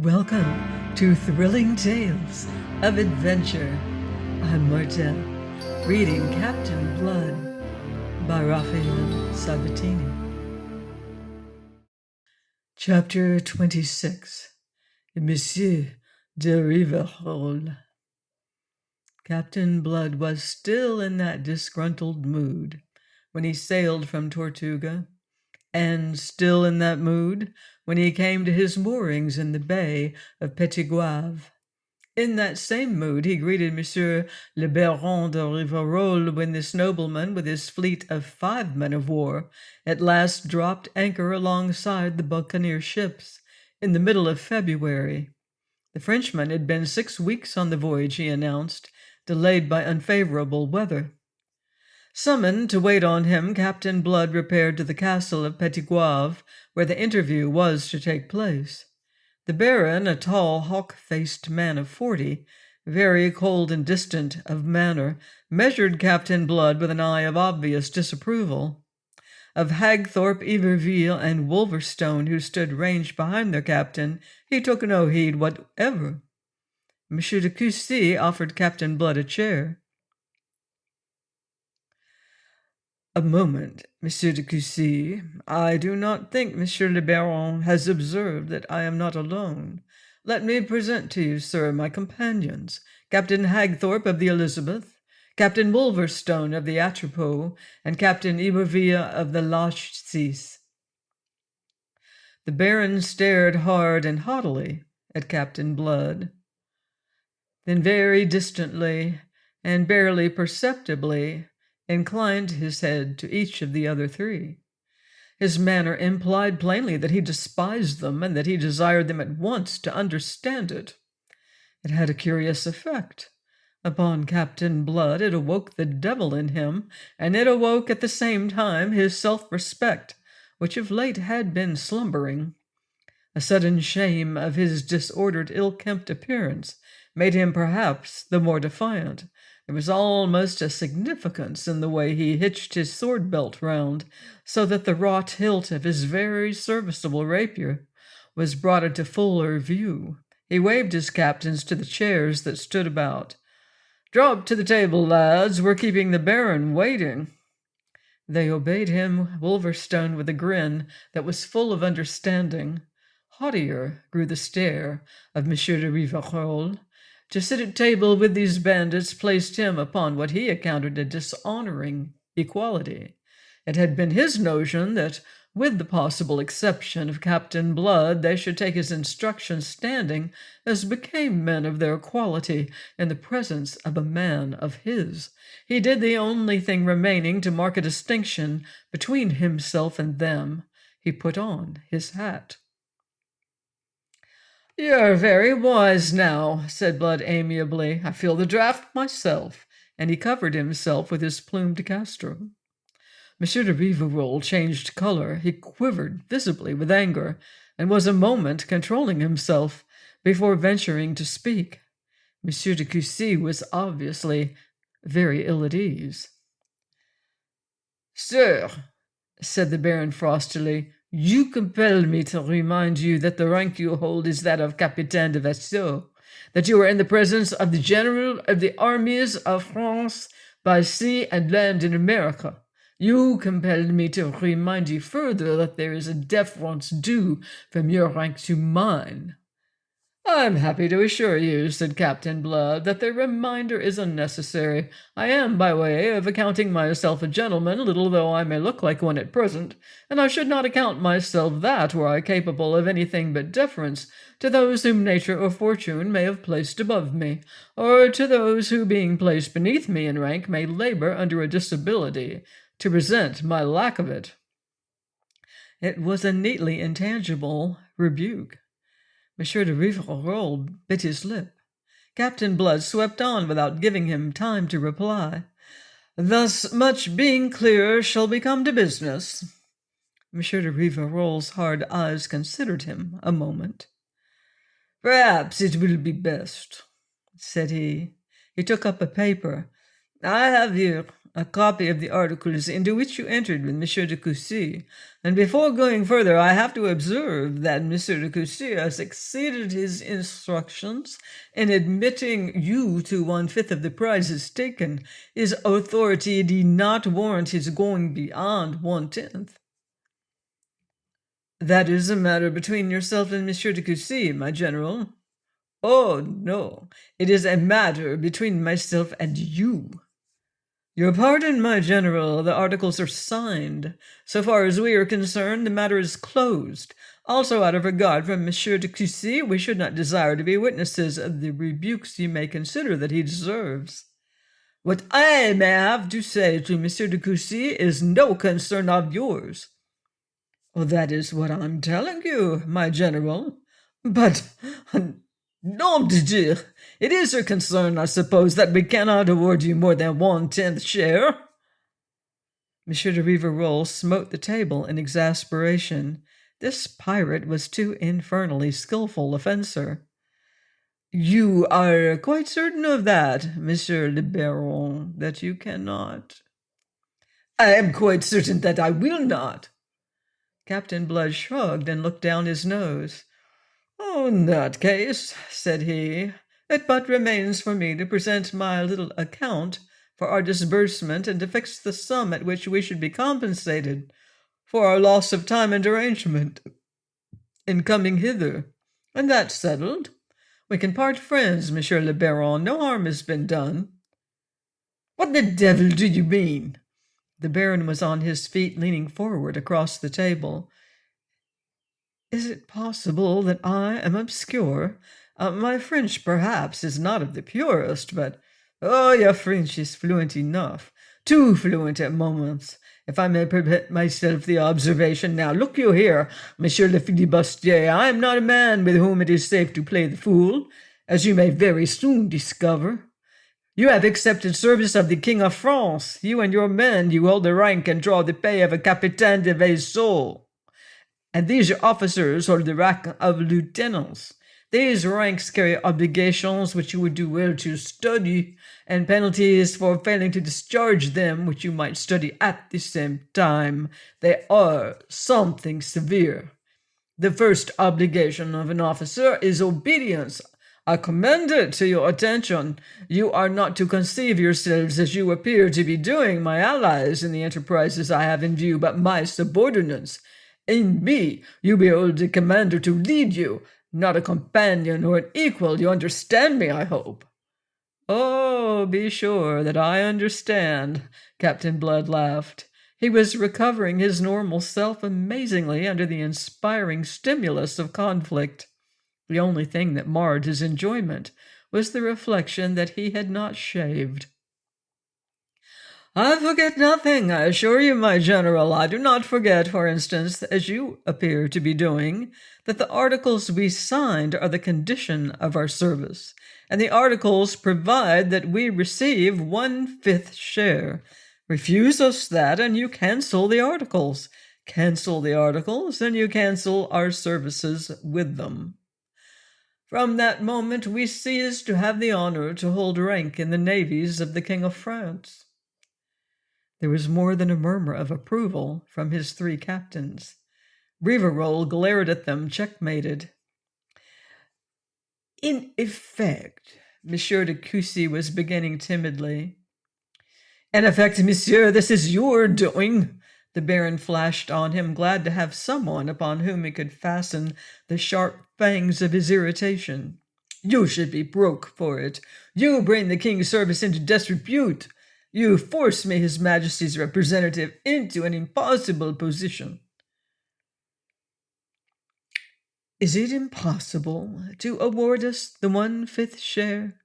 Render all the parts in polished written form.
Welcome to Thrilling Tales of Adventure. I'm Martel, reading Captain Blood by Raphael Sabatini. Chapter 26. Monsieur de Rivarol. Captain Blood was still in that disgruntled mood when he sailed from Tortuga, and still in that mood when he came to his moorings in the bay of Petit Goave. In that same mood he greeted Monsieur le Baron de Rivarol when this nobleman, with his fleet of 5 men of war, at last dropped anchor alongside the buccaneer ships in the middle of February. The Frenchman had been 6 weeks on the voyage, he announced, delayed by unfavorable weather. Summoned to wait on him, Captain Blood repaired to the castle of Petit Goave, where the interview was to take place. The Baron, a tall, hawk-faced man of 40, very cold and distant of manner, measured Captain Blood with an eye of obvious disapproval. Of Hagthorpe, Iberville, and Wolverstone, who stood ranged behind their captain, he took no heed whatever. Monsieur de Cussy offered Captain Blood a chair. "A moment, Monsieur de Cussy. I do not think Monsieur le Baron has observed that I am not alone. Let me present to you, sir, my companions, Captain Hagthorpe of the Elizabeth, Captain Wolverstone of the Atropos, and Captain Iberville of the Lachsis." The Baron stared hard and haughtily at Captain Blood. Then very distantly and barely perceptibly inclined his head to each of the other 3. His manner implied plainly that he despised them and that he desired them at once to understand it. It had a curious effect upon Captain Blood. It awoke the devil in him, and it awoke at the same time his self-respect, which of late had been slumbering. A sudden shame of his disordered, ill-kempt appearance made him perhaps the more defiant. There was almost a significance in the way he hitched his sword-belt round, so that the wrought hilt of his very serviceable rapier was brought into fuller view. He waved his captains to the chairs that stood about. "Draw up to the table, lads. We're keeping the Baron waiting." They obeyed him, Wolverstone with a grin that was full of understanding. Haughtier grew the stare of Monsieur de Rivarol. To sit at table with these bandits placed him upon what he accounted a dishonoring equality. It had been his notion that, with the possible exception of Captain Blood, they should take his instructions standing, as became men of their quality, in the presence of a man of his. He did the only thing remaining to mark a distinction between himself and them. He put on his hat. "You're very wise now," said Blood amiably. "I feel the draught myself," and he covered himself with his plumed castrum. Monsieur de Rivarol changed color. He quivered visibly with anger, and was a moment controlling himself before venturing to speak. Monsieur de Cussy was obviously very ill at ease. "Sir," said the Baron frostily, "you compel me to remind you that the rank you hold is that of Capitaine de Vaisseau, that you are in the presence of the General of the armies of France by sea and land in America. You compel me to remind you further that there is a deference due from your rank to mine." "I'm happy to assure you," said Captain Blood, "that the reminder is unnecessary. I am, by way of accounting myself a gentleman, little though I may look like one at present, and I should not account myself that were I capable of anything but deference to those whom nature or fortune may have placed above me, or to those who, being placed beneath me in rank, may labor under a disability to resent my lack of it." It was a neatly intangible rebuke. Monsieur de Rivarol bit his lip. Captain Blood swept on without giving him time to reply. "Thus much being clear, shall we come to business?" Monsieur de Rivarol's hard eyes considered him a moment. "Perhaps it will be best," said he. He took up a paper. "I have here a copy of the articles into which you entered with Monsieur de Coucy, and before going further I have to observe that Monsieur de Coucy has exceeded his instructions in admitting you to 1/5 of the prizes taken. His authority did not warrant his going beyond 1/10. That is a matter between yourself and Monsieur de Coucy, my general. Oh, no, it is a matter between myself and you. Your pardon, my general, the articles are signed. So far as we are concerned, the matter is closed. Also, out of regard for Monsieur de Coucy, we should not desire to be witnesses of the rebukes you may consider that he deserves. What I may have to say to Monsieur de Coucy is no concern of yours. Well, that is what I'm telling you, my general. But, nom de Dieu, it is your concern, I suppose, that we cannot award you more than 1/10 share. Monsieur de Rivarol smote the table in exasperation. This pirate was too infernally skilful a fencer. You are quite certain of that, Monsieur le Baron, that you cannot? I am quite certain that I will not. Captain Blood shrugged and looked down his nose. Oh, in that case, said he, it but remains for me to present my little account for our disbursement and to fix the sum at which we should be compensated for our loss of time and derangement in coming hither. And that settled, we can part friends, Monsieur le Baron. No harm has been done. What the devil do you mean? The Baron was on his feet, leaning forward across the table. Is it possible that I am obscure? My French, perhaps, is not of the purest, but, oh, your French is fluent enough, too fluent at moments, if I may permit myself the observation. Now, look you here, Monsieur le Filibustier, I am not a man with whom it is safe to play the fool, as you may very soon discover. You have accepted service of the King of France. You and your men, you hold the rank and draw the pay of a capitaine de vaisseau. And these your officers hold the rank of lieutenants. These ranks carry obligations which you would do well to study, and penalties for failing to discharge them which you might study at the same time. They are something severe. The first obligation of an officer is obedience. I commend it to your attention. You are not to conceive yourselves as you appear to be doing, my allies, in the enterprises I have in view, but my subordinates. In me, you behold a commander to lead you, not a companion or an equal. You understand me, I hope. Oh, be sure that I understand, Captain Blood laughed. He was recovering his normal self amazingly under the inspiring stimulus of conflict. The only thing that marred his enjoyment was the reflection that he had not shaved. I forget nothing, I assure you, my general. I do not forget, for instance, as you appear to be doing, that the articles we signed are the condition of our service, and the articles provide that we receive 1/5 share. Refuse us that, and you cancel the articles. Cancel the articles, and you cancel our services with them. From that moment we cease to have the honor to hold rank in the navies of the King of France. There was more than a murmur of approval from his 3 captains. Rivarol glared at them, checkmated. In effect, Monsieur de Coucy was beginning timidly. In effect, monsieur, this is your doing. The Baron flashed on him, glad to have someone upon whom he could fasten the sharp fangs of his irritation. You should be broke for it. You bring the king's service into disrepute. You force me, His Majesty's representative, into an impossible position. Is it impossible to award us the 1/5 share?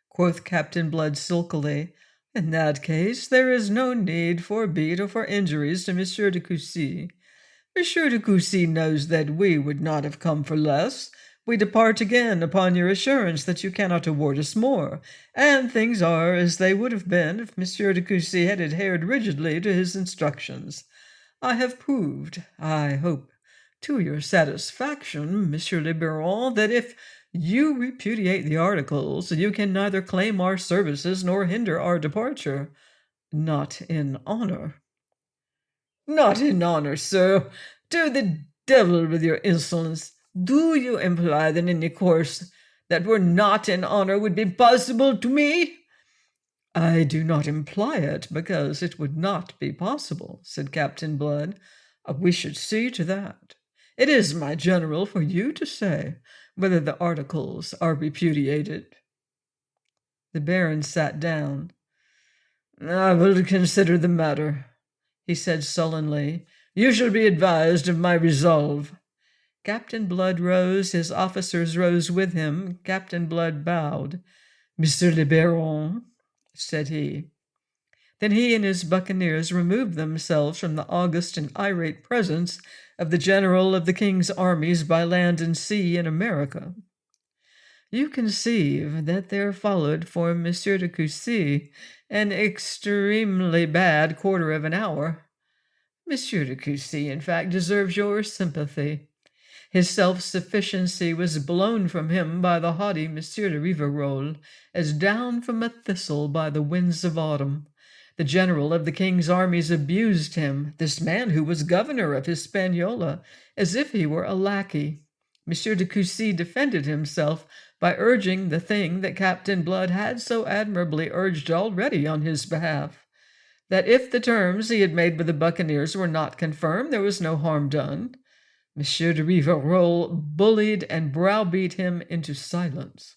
Quoth Captain Blood sulkily. In that case, there is no need for beat or for injuries to Monsieur de Coucy. Monsieur de Coucy knows that we would not have come for less. We depart again upon your assurance that you cannot award us more, and things are as they would have been if Monsieur de Coucy had adhered rigidly to his instructions. I have proved, I hope, to your satisfaction, Monsieur le Baron, that if you repudiate the articles, you can neither claim our services nor hinder our departure. Not in honor. Not in honor, sir. To the devil with your insolence. Do you imply that any course that were not in honor would be possible to me? I do not imply it, because it would not be possible, said Captain Blood. We should see to that. It is, my general, for you to say whether the articles are repudiated. The Baron sat down. I will consider the matter, he said sullenly. You shall be advised of my resolve. Captain Blood rose. His officers rose with him. Captain Blood bowed. Monsieur le Baron, said he. Then he and his buccaneers removed themselves from the august and irate presence of the general of the king's armies by land and sea in America. You conceive that there followed for Monsieur de Coucy an extremely bad quarter of an hour. Monsieur de Coucy, in fact, deserves your sympathy. His self-sufficiency was blown from him by the haughty Monsieur de Rivarol, as down from a thistle by the winds of autumn. The general of the king's armies abused him, this man who was governor of Hispaniola, as if he were a lackey. Monsieur de Coucy defended himself by urging the thing that Captain Blood had so admirably urged already on his behalf, that if the terms he had made with the buccaneers were not confirmed, there was no harm done. Monsieur de Rivarol bullied and browbeat him into silence.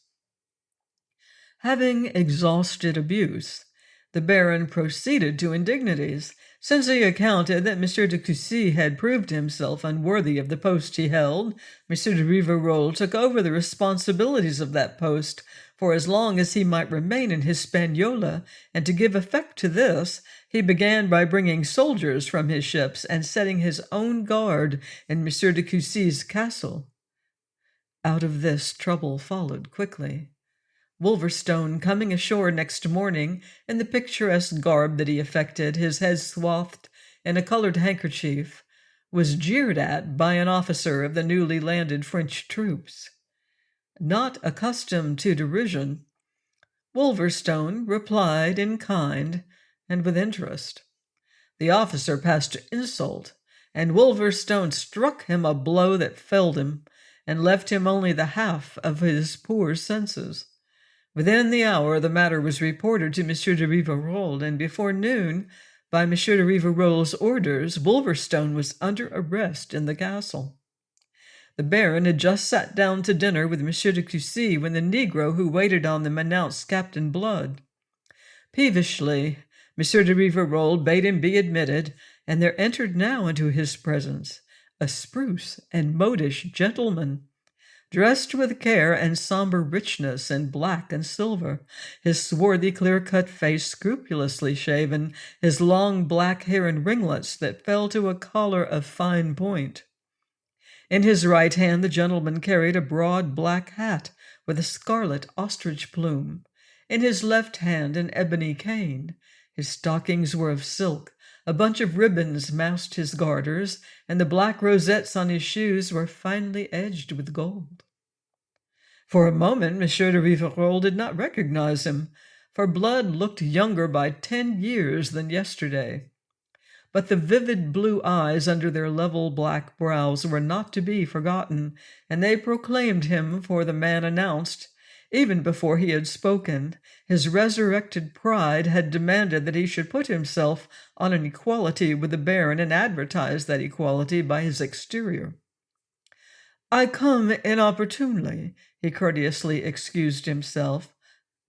Having exhausted abuse, the Baron proceeded to indignities, since he accounted that Monsieur de Coucy had proved himself unworthy of the post he held. Monsieur de Rivarol took over the responsibilities of that post for as long as he might remain in Hispaniola, and to give effect to this, he began by bringing soldiers from his ships and setting his own guard in Monsieur de Coucy's castle. Out of this, trouble followed quickly. Wolverstone, coming ashore next morning in the picturesque garb that he affected, his head swathed in a colored handkerchief, was jeered at by an officer of the newly landed French troops. Not accustomed to derision, Wolverstone replied in kind and with interest. The officer passed to insult, and Wolverstone struck him a blow that felled him and left him only the half of his poor senses. Within the hour, the matter was reported to Monsieur de Rivarol, and before noon, by Monsieur de Rivarol's orders, Wolverstone was under arrest in the castle. The Baron had just sat down to dinner with Monsieur de Coucy when the negro who waited on them announced Captain Blood. Peevishly, Monsieur de Rivarol bade him be admitted, and there entered now into his presence a spruce and modish gentleman, dressed with care and somber richness in black and silver, his swarthy, clear-cut face scrupulously shaven, his long black hair in ringlets that fell to a collar of fine point. In his right hand the gentleman carried a broad black hat with a scarlet ostrich plume. In his left hand an ebony cane. His stockings were of silk. A bunch of ribbons masked his garters, and the black rosettes on his shoes were finely edged with gold. For a moment Monsieur de Rivarol did not recognize him, for Blood looked younger by 10 years than yesterday. But the vivid blue eyes under their level black brows were not to be forgotten, and they proclaimed him for the man announced. Even before he had spoken, his resurrected pride had demanded that he should put himself on an equality with the Baron and advertise that equality by his exterior. "I come inopportunely," he courteously excused himself.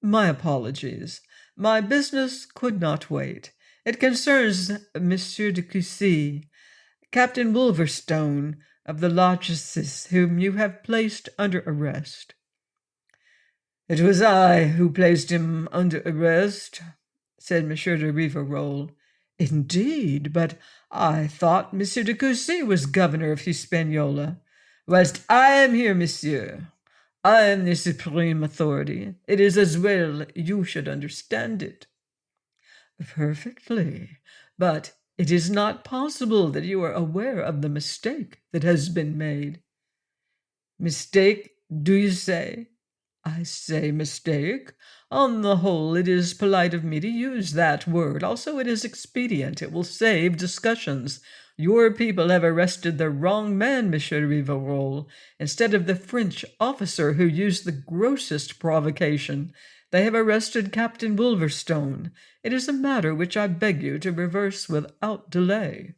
"My apologies. My business could not wait. It concerns Monsieur de Coucy, Captain Wolverstone of the Locheses, whom you have placed under arrest." "It was I who placed him under arrest," said Monsieur de Rivarol. "Indeed, but I thought Monsieur de Coucy was governor of Hispaniola." "Whilst I am here, monsieur, I am the supreme authority. It is as well you should understand it." "Perfectly, but it is not possible that you are aware of the mistake that has been made." "Mistake, do you say?" I say mistake. On the whole, it is polite of me to use that word. Also, it is expedient. It will save discussions. Your people have arrested the wrong man, Monsieur Rivarol. Instead of the French officer who used the grossest provocation, they have arrested Captain Wolverstone. It is a matter which I beg you to reverse without delay.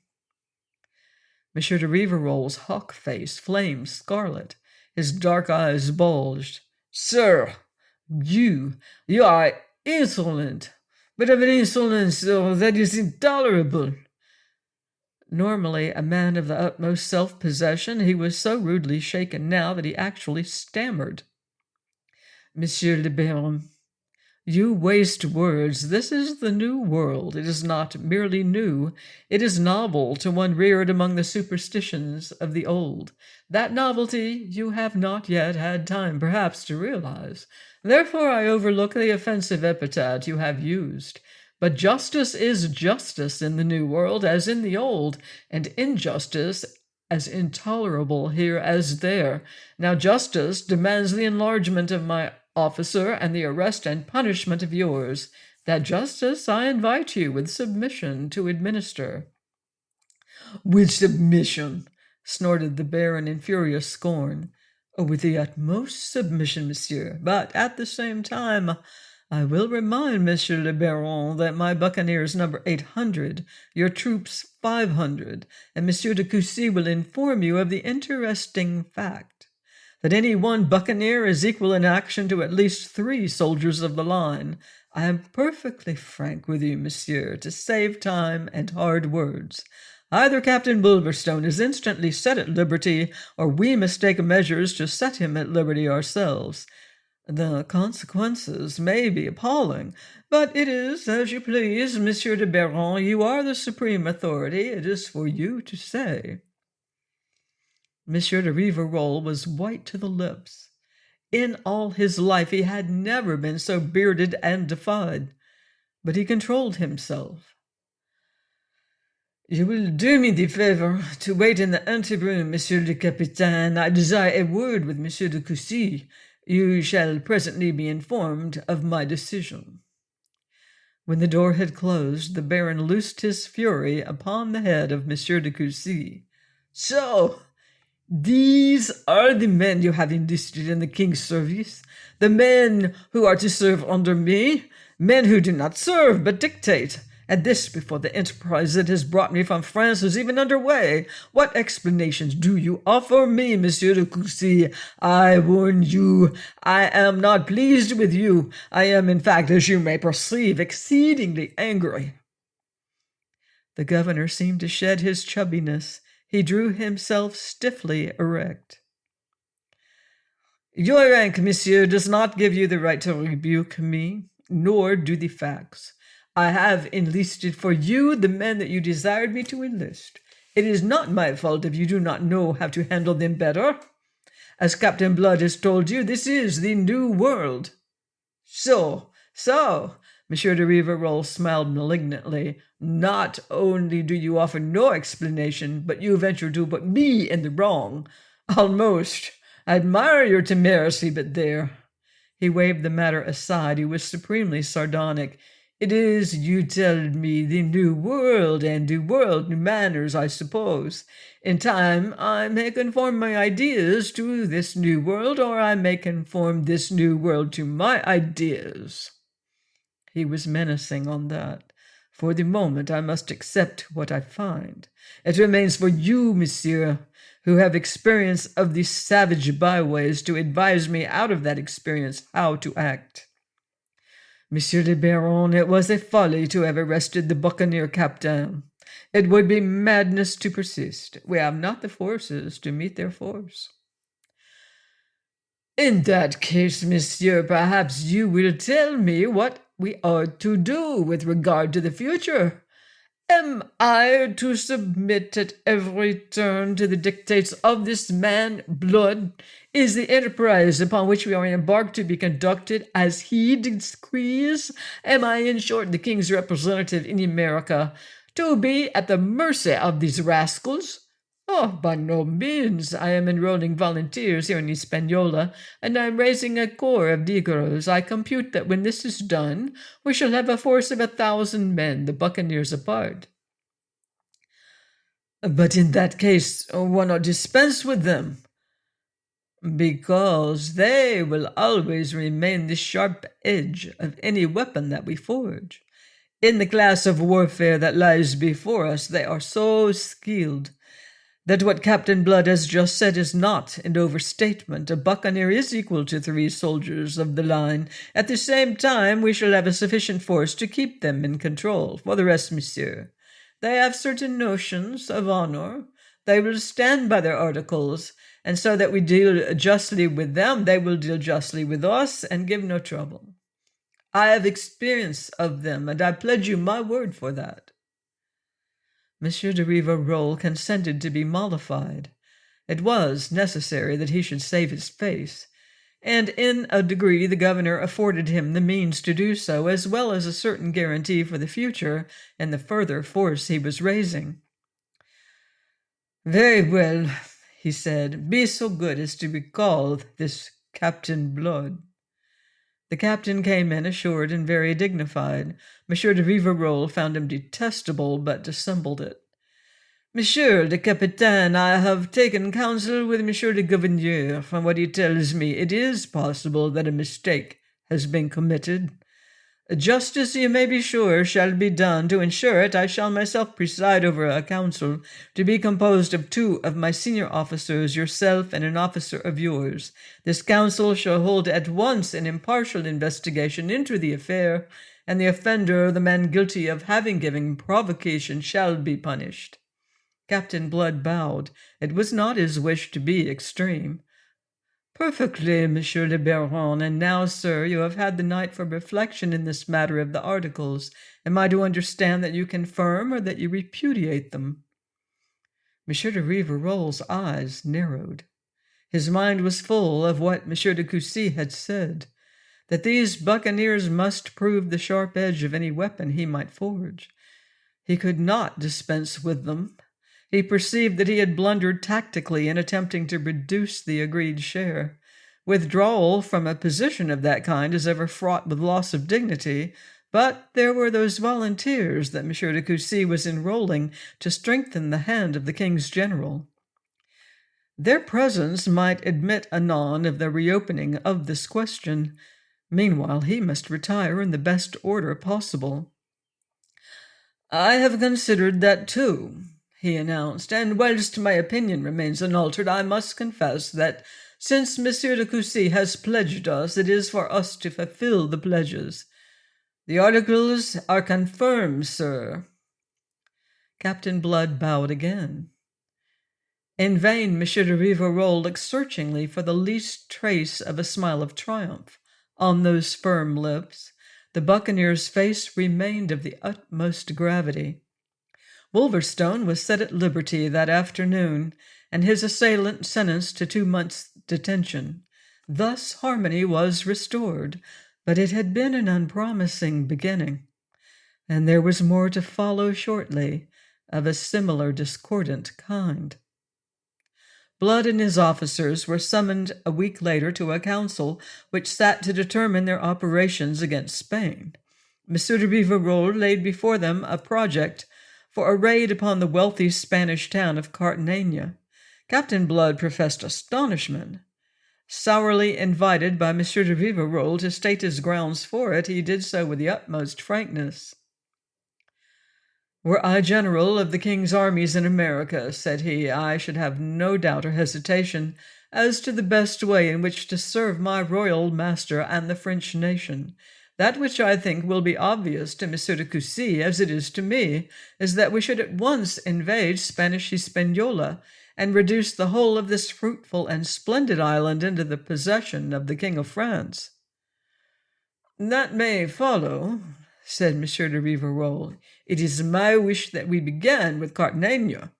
Monsieur de Rivarol's hawk face flamed scarlet. His dark eyes bulged. Sir, you are insolent, but of an insolence that is intolerable. Normally a man of the utmost self-possession, he was so rudely shaken now that he actually stammered. Monsieur le Baron, you waste words. This is the new world. It is not merely new. It is novel to one reared among the superstitions of the old. That novelty you have not yet had time, perhaps, to realize. Therefore I overlook the offensive epithet you have used. But justice is justice in the new world as in the old, and injustice as intolerable here as there. Now justice demands the enlargement of my officer and the arrest and punishment of yours. That justice I invite you with submission to administer. With submission, snorted the Baron in furious scorn. Oh, with the utmost submission, monsieur, but at the same time I will remind Monsieur le Baron that my buccaneers number 800, your troops 500, and Monsieur de Coucy will inform you of the interesting fact that any one buccaneer is equal in action to at least 3 soldiers of the line. I am perfectly frank with you, monsieur, to save time and hard words. Either Captain Wolverstone is instantly set at liberty, or we must take measures to set him at liberty ourselves. The consequences may be appalling, but it is as you please, Monsieur de Baron. You are the supreme authority. It is for you to say. Monsieur de Rivarol was white to the lips. In all his life he had never been so bearded and defied, but he controlled himself. You will do me the favor to wait in the anteroom, Monsieur le Capitaine. I desire a word with Monsieur de Coucy. You shall presently be informed of my decision. When the door had closed, the Baron loosed his fury upon the head of Monsieur de Coucy. So, these are the men you have enlisted in the king's service, the men who are to serve under me, men who do not serve but dictate, and this before the enterprise that has brought me from France is even under way. What explanations do you offer me, Monsieur de Coucy? I warn you, I am not pleased with you. I am, in fact, as you may perceive, exceedingly angry. The governor seemed to shed his chubbiness. He drew himself stiffly erect. Your rank, monsieur, does not give you the right to rebuke me, nor do the facts. I have enlisted for you the men that you desired me to enlist. It is not my fault if you do not know how to handle them better. As Captain Blood has told you, this is the new world. So, Monsieur de Rivarol smiled malignantly. Not only do you offer no explanation, but you venture to put me in the wrong. Almost. I admire your temerity, but there. He waved the matter aside. He was supremely sardonic. It is, you tell me, the new world, and new world, new manners, I suppose. In time, I may conform my ideas to this new world, or I may conform this new world to my ideas. He was menacing on that. For the moment, I must accept what I find. It remains for you, monsieur, who have experience of these savage byways, to advise me out of that experience how to act. Monsieur le Baron, it was a folly to have arrested the buccaneer captain. It would be madness to persist. We have not the forces to meet their force. In that case, monsieur, perhaps you will tell me what we are to do with regard to the future. Am I to submit at every turn to the dictates of this man Blood? Is the enterprise upon which we are embarked to be conducted as he decrees? Am I, in short, the king's representative in America, to be at the mercy of these rascals? Oh, by no means. I am enrolling volunteers here in Hispaniola, and I am raising a corps of negroes. I compute that when this is done, we shall have a force of 1,000 men, the buccaneers apart. But in that case, why not dispense with them? Because they will always remain the sharp edge of any weapon that we forge. In the class of warfare that lies before us, they are so skilled that what Captain Blood has just said is not an overstatement. A buccaneer is equal to 3 soldiers of the line. At the same time, we shall have a sufficient force to keep them in control. For the rest, monsieur, they have certain notions of honor. They will stand by their articles, and so that we deal justly with them, they will deal justly with us and give no trouble. I have experience of them, and I pledge you my word for that. Monsieur de Rivarol consented to be mollified. It was necessary that he should save his face, and in a degree the governor afforded him the means to do so, as well as a certain guarantee for the future and the further force he was raising. "Very well," he said. "Be so good as to recall this Captain Blood." The captain came in assured and very dignified. Monsieur de Rivarol found him detestable, but dissembled it. "Monsieur le Capitaine, I have taken counsel with Monsieur le Gouverneur. From what he tells me, it is possible that a mistake has been committed. Justice, you may be sure, shall be done. To ensure it, I shall myself preside over a council, to be composed of 2 of my senior officers, yourself, and an officer of yours. This council shall hold at once an impartial investigation into the affair, and the offender, the man guilty of having given provocation, shall be punished." Captain Blood bowed. It was not his wish to be extreme. "Perfectly, Monsieur le Baron. And now, sir, you have had the night for reflection in this matter of the articles. Am I to understand that you confirm or that you repudiate them?" Monsieur de Rivarol's eyes narrowed. His mind was full of what Monsieur de Coucy had said, that these buccaneers must prove the sharp edge of any weapon he might forge. He could not dispense with them. He perceived that he had blundered tactically in attempting to reduce the agreed share. Withdrawal from a position of that kind is ever fraught with loss of dignity, but there were those volunteers that Monsieur de Coucy was enrolling to strengthen the hand of the king's general. Their presence might admit anon of the reopening of this question. Meanwhile, he must retire in the best order possible. "I have considered that too," he announced, "and whilst my opinion remains unaltered, I must confess that since Monsieur de Coucy has pledged us, it is for us to fulfill the pledges. The articles are confirmed, sir." Captain Blood bowed again. In vain Monsieur de Rivarol looked searchingly for the least trace of a smile of triumph on those firm lips. The buccaneer's face remained of the utmost gravity. Wolverstone was set at liberty that afternoon, and his assailant sentenced to 2 months' detention. Thus harmony was restored, but it had been an unpromising beginning, and there was more to follow shortly of a similar discordant kind. Blood and his officers were summoned a week later to a council which sat to determine their operations against Spain. Monsieur de Rivarol laid before them a project for a raid upon the wealthy Spanish town of Cartagena. Captain Blood professed astonishment. Sourly invited by Monsieur de Rivarol to state his grounds for it, he did so with the utmost frankness. "Were I general of the king's armies in America," said he, "I should have no doubt or hesitation as to the best way in which to serve my royal master and the French nation. That which I think will be obvious to Monsieur de Coucy, as it is to me, is that we should at once invade Spanish Hispaniola and reduce the whole of this fruitful and splendid island into the possession of the King of France." "That may follow," said Monsieur de Rivarol. "It is my wish that we began with Cartagena."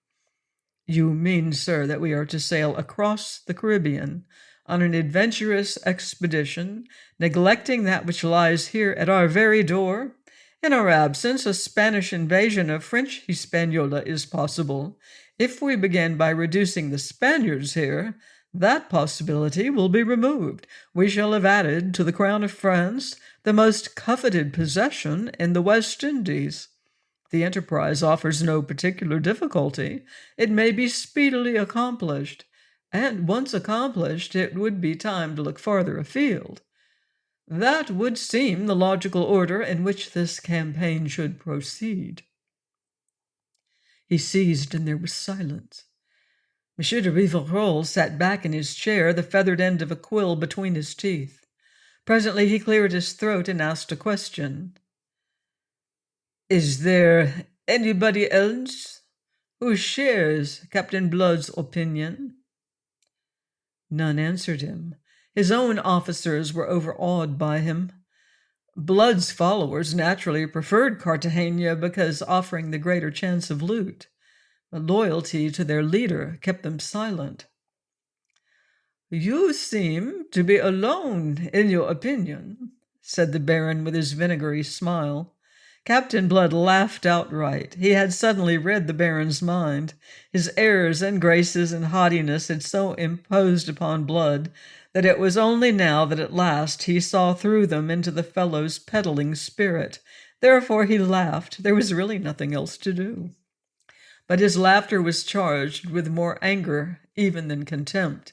"You mean, sir, that we are to sail across the Caribbean on an adventurous expedition, neglecting that which lies here at our very door? In our absence, a Spanish invasion of French Hispaniola is possible. If we begin by reducing the Spaniards here, that possibility will be removed. We shall have added to the crown of France the most coveted possession in the West Indies. The enterprise offers no particular difficulty. It may be speedily accomplished, and once accomplished, it would be time to look farther afield. That would seem the logical order in which this campaign should proceed. He ceased, and there was silence. Monsieur de Rivarol sat back in his chair, the feathered end of a quill between his teeth. Presently he cleared his throat and asked a question. "Is there anybody else who shares Captain Blood's opinion?" None answered him. His own officers were overawed by him. Blood's followers naturally preferred Cartagena because offering the greater chance of loot. But loyalty to their leader kept them silent. "You seem to be alone in your opinion," said the Baron with his vinegary smile. Captain Blood laughed outright. He had suddenly read the Baron's mind. His airs and graces and haughtiness had so imposed upon Blood that it was only now that at last he saw through them into the fellow's peddling spirit. Therefore he laughed. There was really nothing else to do. But his laughter was charged with more anger even than contempt.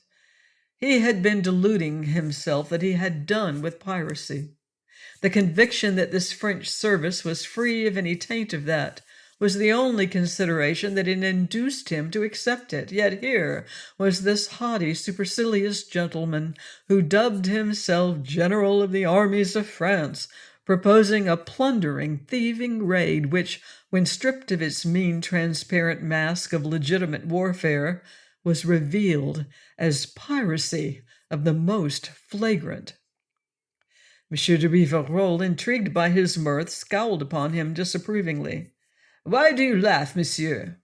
He had been deluding himself that he had done with piracy. The conviction that this French service was free of any taint of that was the only consideration that had induced him to accept it. Yet here was this haughty, supercilious gentleman who dubbed himself General of the armies of France, proposing a plundering, thieving raid which, when stripped of its mean, transparent mask of legitimate warfare, was revealed as piracy of the most flagrant. Monsieur de Rivarol, intrigued by his mirth, scowled upon him disapprovingly. "Why do you laugh, monsieur?"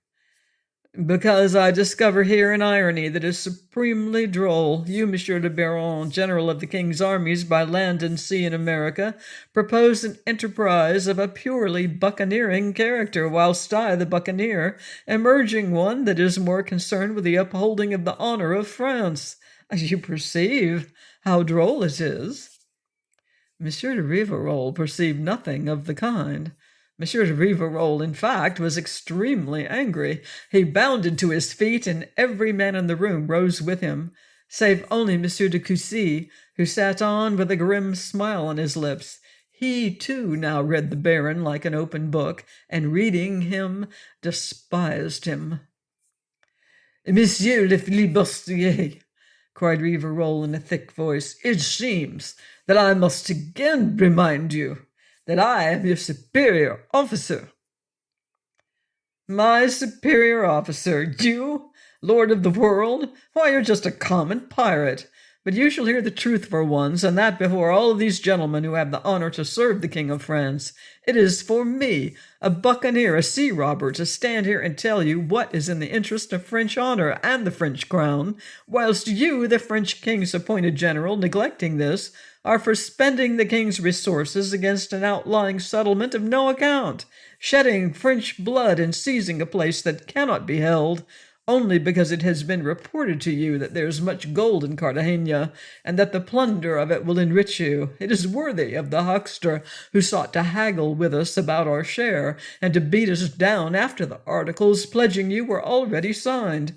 "Because I discover here an irony that is supremely droll. You, Monsieur le Baron, General of the King's armies by land and sea in America, propose an enterprise of a purely buccaneering character, whilst I, the buccaneer, am urging one that is more concerned with the upholding of the honor of France. You perceive how droll it is." Monsieur de Rivarol perceived nothing of the kind. Monsieur de Rivarol, in fact, was extremely angry. He bounded to his feet, and every man in the room rose with him, save only Monsieur de Coucy, who sat on with a grim smile on his lips. He, too, now read the Baron like an open book, and reading him, despised him. "Monsieur le flibustier," cried Rivarol in a thick voice, "it seems that I must again remind you that I am your superior officer." "My superior officer? You, lord of the world? Why, you're just a common pirate. But you shall hear the truth for once, and that before all of these gentlemen who have the honor to serve the King of France. It is for me, a buccaneer, a sea robber, to stand here and tell you what is in the interest of French honor and the French crown, whilst you, the French king's appointed general, neglecting this, are for spending the king's resources against an outlying settlement of no account, shedding French blood and seizing a place that cannot be held, only because it has been reported to you that there is much gold in Cartagena, and that the plunder of it will enrich you. It is worthy of the huckster who sought to haggle with us about our share, and to beat us down after the articles pledging you were already signed.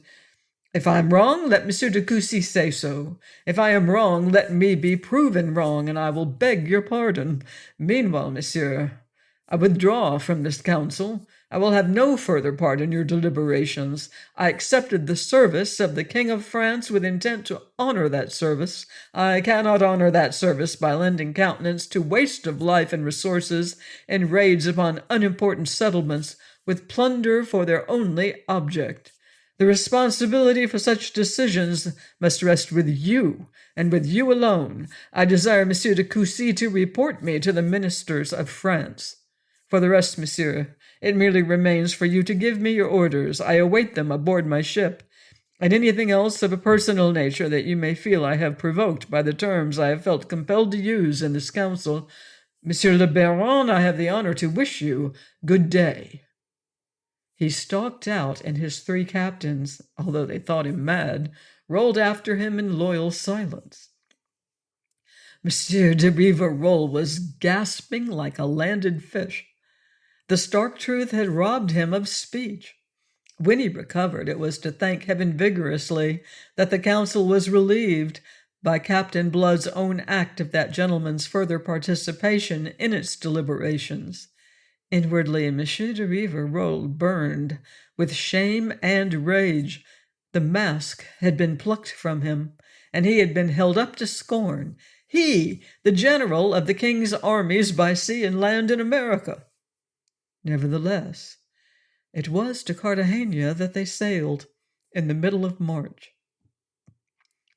If I am wrong, let Monsieur de Coucy say so. If I am wrong, let me be proven wrong, and I will beg your pardon. Meanwhile, monsieur, I withdraw from this council. I will have no further part in your deliberations. I accepted the service of the King of France with intent to honor that service. I cannot honor that service by lending countenance to waste of life and resources in raids upon unimportant settlements with plunder for their only object. The responsibility for such decisions must rest with you, and with you alone. I desire Monsieur de Coucy to report me to the ministers of France. For the rest, monsieur, it merely remains for you to give me your orders. I await them aboard my ship, and anything else of a personal nature that you may feel I have provoked by the terms I have felt compelled to use in this council. Monsieur le Baron, I have the honor to wish you good day." He stalked out, and his 3 captains, although they thought him mad, rolled after him in loyal silence. Monsieur de Rivarol was gasping like a landed fish. The stark truth had robbed him of speech. When he recovered, it was to thank heaven vigorously that the council was relieved by Captain Blood's own act of that gentleman's further participation in its deliberations. Inwardly, Monsieur de Rivarol burned with shame and rage. The mask had been plucked from him, and he had been held up to scorn. He, the general of the king's armies by sea and land in America. Nevertheless, it was to Cartagena that they sailed in the middle of March.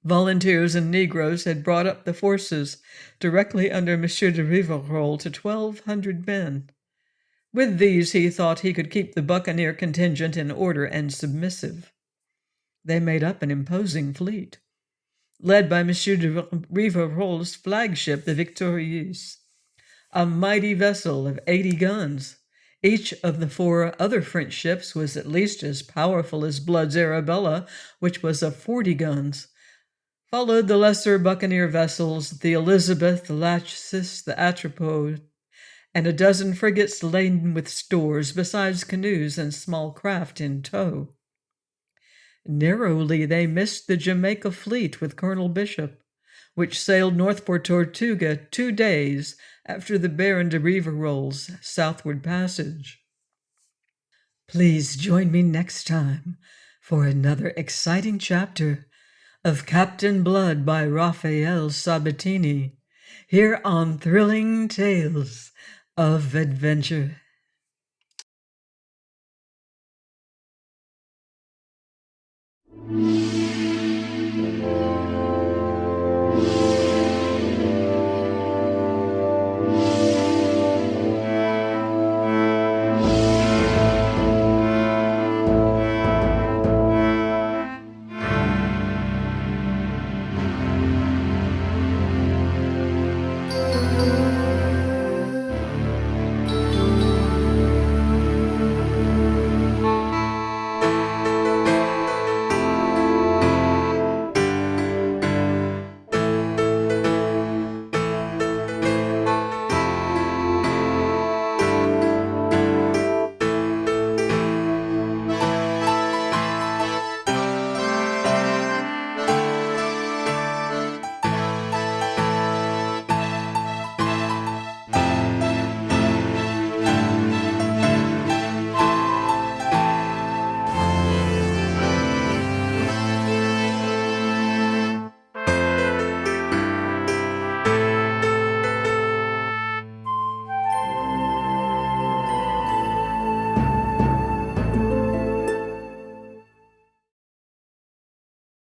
Volunteers and Negroes had brought up the forces directly under Monsieur de Rivarol to 1,200 men. With these he thought he could keep the buccaneer contingent in order and submissive. They made up an imposing fleet, led by Monsieur de Rivarol's flagship, the Victorieuse, a mighty vessel of 80 guns. Each of the 4 other French ships was at least as powerful as Blood's Arabella, which was of 40 guns. Followed the lesser buccaneer vessels, the Elizabeth, the Lachesis, the Atropos, and a dozen frigates laden with stores, besides canoes and small craft in tow. Narrowly they missed the Jamaica fleet with Colonel Bishop, which sailed north for Tortuga 2 days after the Baron de Rivarol's southward passage. Please join me next time for another exciting chapter of Captain Blood by Raphael Sabatini, here on Thrilling Tales of Adventure.